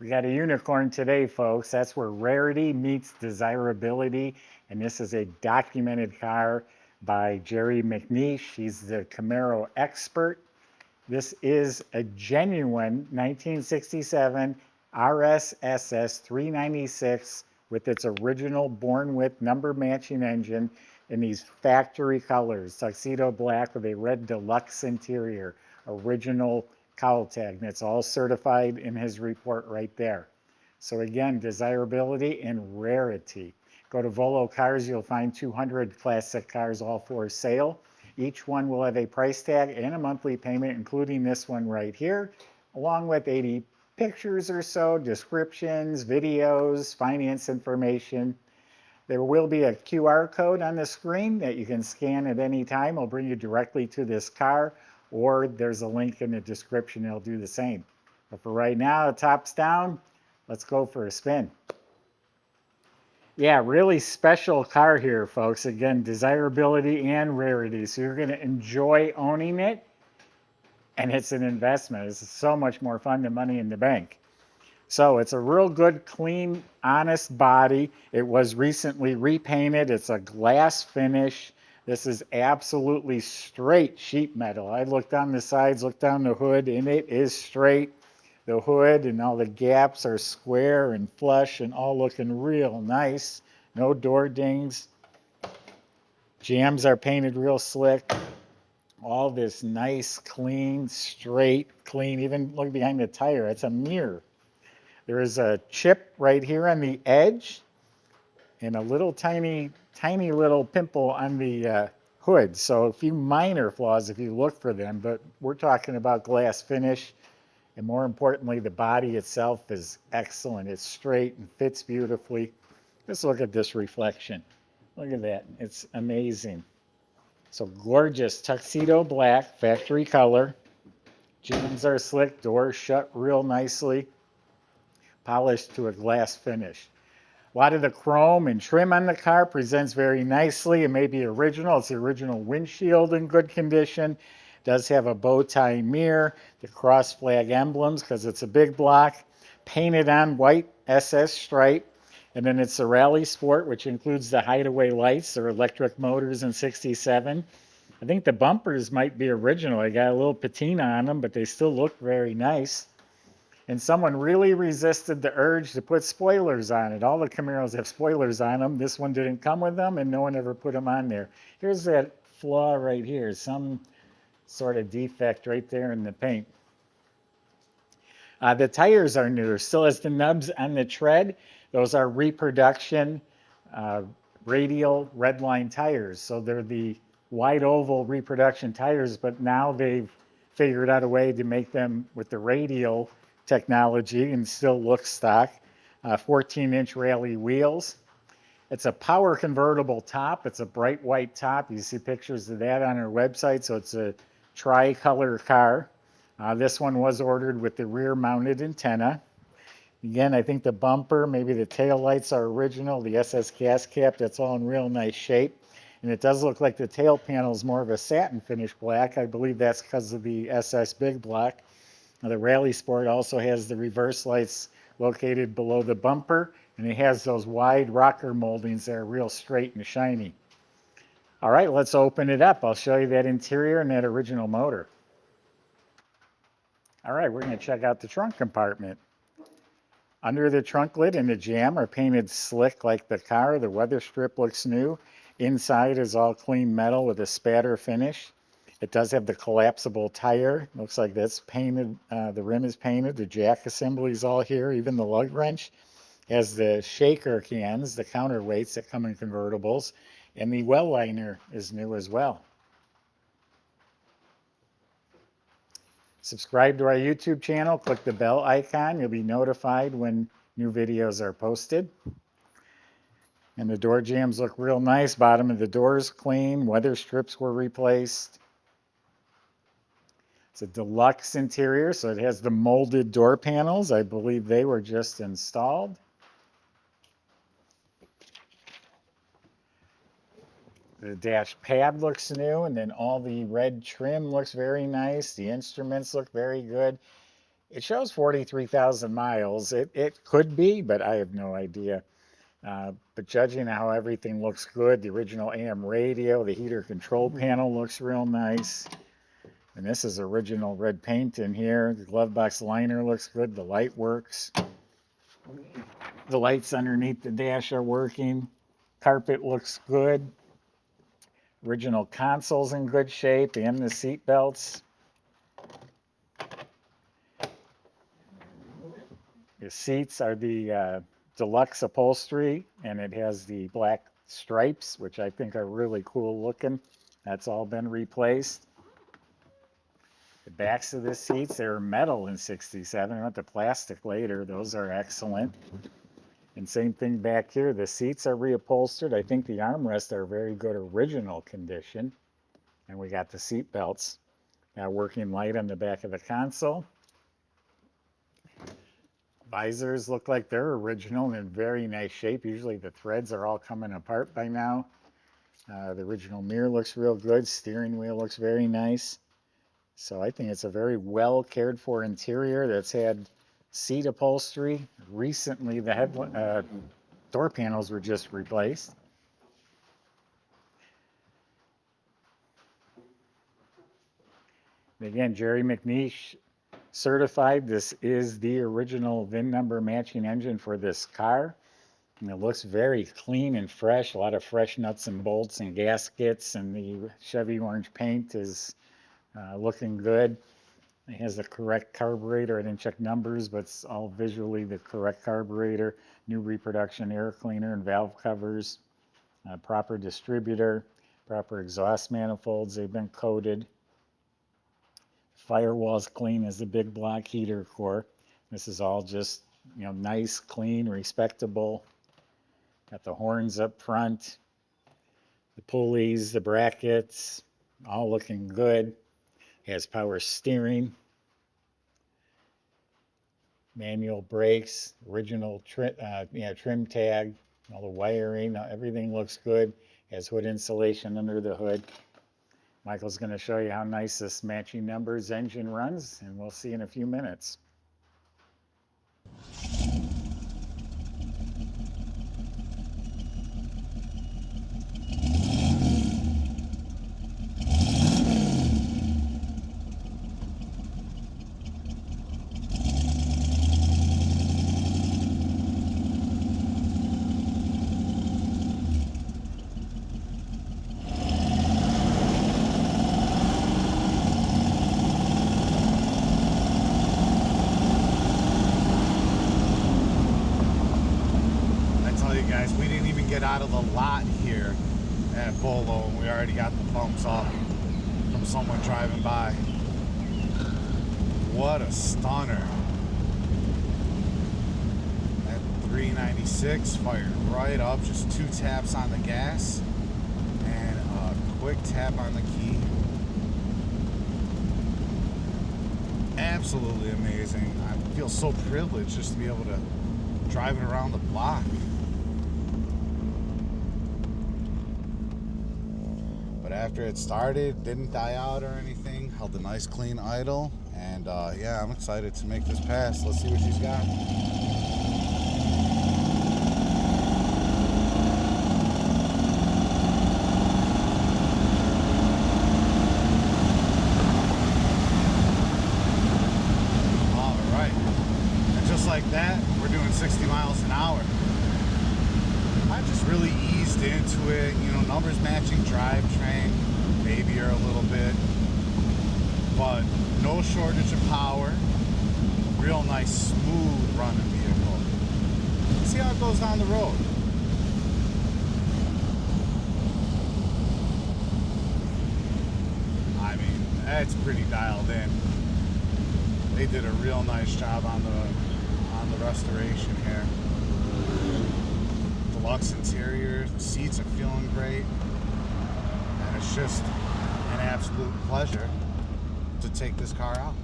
We got a unicorn today, folks. That's where rarity meets desirability. And this is a documented car by Jerry MacNeish. He's the Camaro expert. This is a genuine 1967 RSSS 396 with its original born with number matching engine in these factory colors, Tuxedo Black with a red Deluxe interior, original cowl tag. And it's all certified in his report right there. So again, desirability and rarity. Go to Volo Cars, you'll find 200 classic cars, all for sale. Each one will have a price tag and a monthly payment, including this one right here, along with 80 pictures or so, descriptions, videos, finance information. There will be a QR code on the screen that you can scan at any time. It'll bring you directly to this car, or there's a link in the description that'll do the same. But for right now, top's down. Let's go for a spin. Yeah, really special car here, folks. Again, desirability and rarity. So you're going to enjoy owning it, and it's an investment. It's so much more fun than money in the bank. So it's a real good, clean, honest body. It was recently repainted. It's a glass finish. This is absolutely straight sheet metal. I looked on the sides, looked down the hood, and it is straight. The hood and all the gaps are square and flush and all looking real nice. No door dings. Jambs are painted real slick. All this nice, clean, straight, clean. Even look behind the tire. It's a mirror. There is a chip right here on the edge and a little tiny, tiny little pimple on the hood. So a few minor flaws if you look for them, but we're talking about glass finish. And more importantly, the body itself is excellent. It's straight and fits beautifully. Just look at this reflection. Look at that. It's amazing. So gorgeous tuxedo black, factory color. Jambs are slick, doors shut real nicely. Polished to a glass finish. A lot of the chrome and trim on the car presents very nicely. It may be original. It's the original windshield in good condition. It does have a bow tie mirror, the cross flag emblems because it's a big block, painted on white SS stripe. And then it's a Rally Sport, which includes the Hideaway lights. They're electric motors in 67. I think the bumpers might be original. They got a little patina on them, but they still look very nice. And someone really resisted the urge to put spoilers on it. All the Camaros have spoilers on them. This one didn't come with them, and no one ever put them on there. Here's that flaw right here, some sort of defect right there in the paint. The tires are new. Still has the nubs on the tread. Those are reproduction radial red line tires. So they're the wide oval reproduction tires, but now they've figured out a way to make them with the radial technology and still look stock. 14-inch rally wheels. It's a power convertible top. It's a bright white top. You see pictures of that on our website. So it's a tri-color car. This one was ordered with the rear mounted antenna. Again, I think the bumper, maybe the tail lights are original. The SS gas cap, that's all in real nice shape. And it does look like the tail panel is more of a satin finish black. I believe that's because of the SS big block. Now, the Rally Sport also has the reverse lights located below the bumper, and it has those wide rocker moldings that are real straight and shiny. All right, let's open it up. I'll show you that interior and that original motor. All right, we're going to check out the trunk compartment. Under the trunk lid and the jamb are painted slick like the car. The weather strip looks new. Inside is all clean metal with a spatter finish. It does have the collapsible tire. Looks like that's painted. The rim is painted. The jack assembly is all here. Even the lug wrench has the shaker cans, the counterweights that come in convertibles. And the well liner is new as well. Subscribe to our YouTube channel, click the bell icon. You'll be notified when new videos are posted. And the door jambs look real nice. Bottom of the door is clean. Weather strips were replaced. It's a deluxe interior, so it has the molded door panels. I believe they were just installed. The dash pad looks new, and then all the red trim looks very nice. The instruments look very good. It shows 43,000 miles. It could be, but I have no idea. But judging how everything looks good, the original AM radio, the heater control panel looks real nice. And this is original red paint in here. The glove box liner looks good. The light works. The lights underneath the dash are working. Carpet looks good. Original console's in good shape, and the seat belts. The seats are the Deluxe upholstery, and it has the black stripes, which I think are really cool looking. That's all been replaced. The backs of the seats, they were metal in '67. I went to plastic later. Those are excellent. And same thing back here. The seats are reupholstered. I think the armrests are very good original condition. And we got the seat belts. Got working light on the back of the console. Visors look like they're original and in very nice shape. Usually the threads are all coming apart by now. The original mirror looks real good. Steering wheel looks very nice. So I think it's a very well cared for interior that's had seat upholstery. Recently the door panels were just replaced. And again, Jerry MacNeish certified. This is the original VIN number matching engine for this car. And it looks very clean and fresh. A lot of fresh nuts and bolts and gaskets, and the Chevy orange paint is looking good. It has the correct carburetor. I didn't check numbers, but it's all visually the correct carburetor. New reproduction air cleaner and valve covers. Proper distributor. Proper exhaust manifolds. They've been coated. Firewall's clean as the big block heater core. This is all just, nice, clean, respectable. Got the horns up front. The pulleys, the brackets, all looking good. Has power steering. Manual brakes, original trim tag, all the wiring, everything looks good. Has hood insulation under the hood. Michael's going to show you how nice this matching numbers engine runs, and we'll see in a few minutes. Out of the lot here at Volo, and we already got the thumbs up from someone driving by. What a stunner. At 396, fired right up, just 2 taps on the gas and a quick tap on the key. Absolutely amazing. I feel so privileged just to be able to drive it around the block. But after it started, didn't die out or anything, held a nice clean idle, and yeah, I'm excited to make this pass. Let's see what she's got. All right, and just like that, we're doing 60 miles an hour. I just really eased into it, numbers matching drivetrain, maybe a little bit, but no shortage of power. Real nice, smooth running vehicle. Let's see how it goes down the road. I mean, that's pretty dialed in. They did a real nice job on the restoration here. Deluxe interior, the seats are feeling great, and it's just an absolute pleasure to take this car out.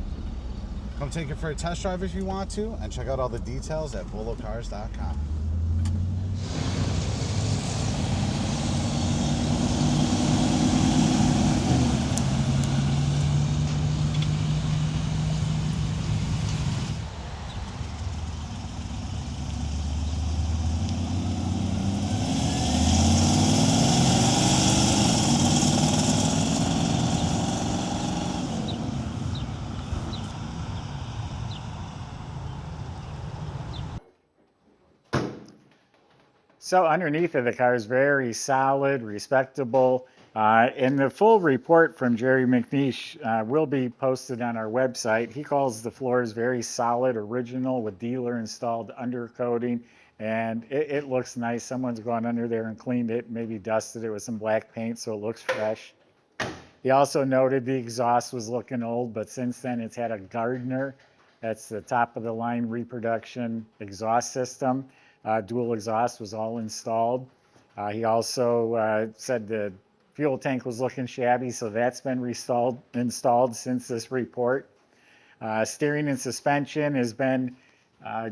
Come take it for a test drive if you want to, and check out all the details at volocars.com. So underneath of the car is very solid, respectable. And the full report from Jerry MacNeish will be posted on our website. He calls the floors very solid, original with dealer installed undercoating, and it looks nice. Someone's gone under there and cleaned it, maybe dusted it with some black paint so it looks fresh. He also noted the exhaust was looking old, but since then it's had a Gardner. That's the top of the line reproduction exhaust system. Dual exhaust was all installed. He also said the fuel tank was looking shabby, so that's been installed since this report. Steering and suspension has been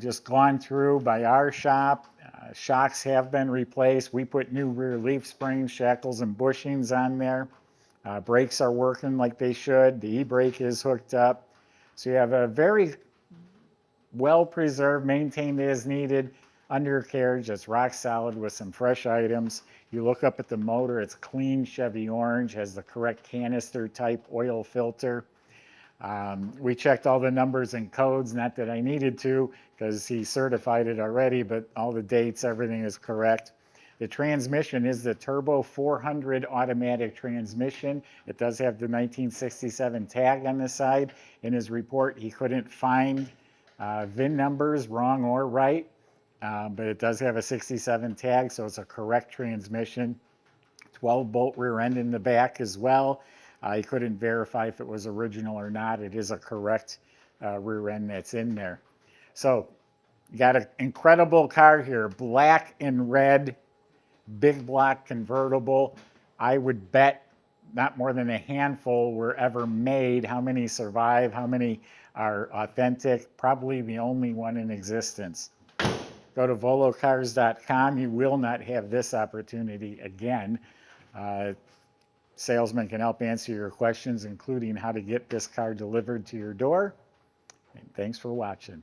just gone through by our shop. Shocks have been replaced. We put new rear leaf springs, shackles, and bushings on there. Brakes are working like they should. The e-brake is hooked up. So you have a very well preserved, maintained as needed undercarriage that's rock solid with some fresh items. You look up at the motor, it's clean Chevy orange, has the correct canister type oil filter. We checked all the numbers and codes, not that I needed to because he certified it already, but all the dates, everything is correct. The transmission is the Turbo 400 automatic transmission. It does have the 1967 tag on the side. In his report, he couldn't find VIN numbers, wrong or right, but it does have a 67 tag, so it's a correct transmission. 12-bolt rear end in the back as well. He couldn't verify if it was original or not. It is a correct rear end that's in there. So you got an incredible car here, black and red, big block convertible. I would bet not more than a handful were ever made. How many survive? How many are authentic? Probably the only one in existence. Go to volocars.com. You will not have this opportunity again. Salesman can help answer your questions, including how to get this car delivered to your door. And thanks for watching.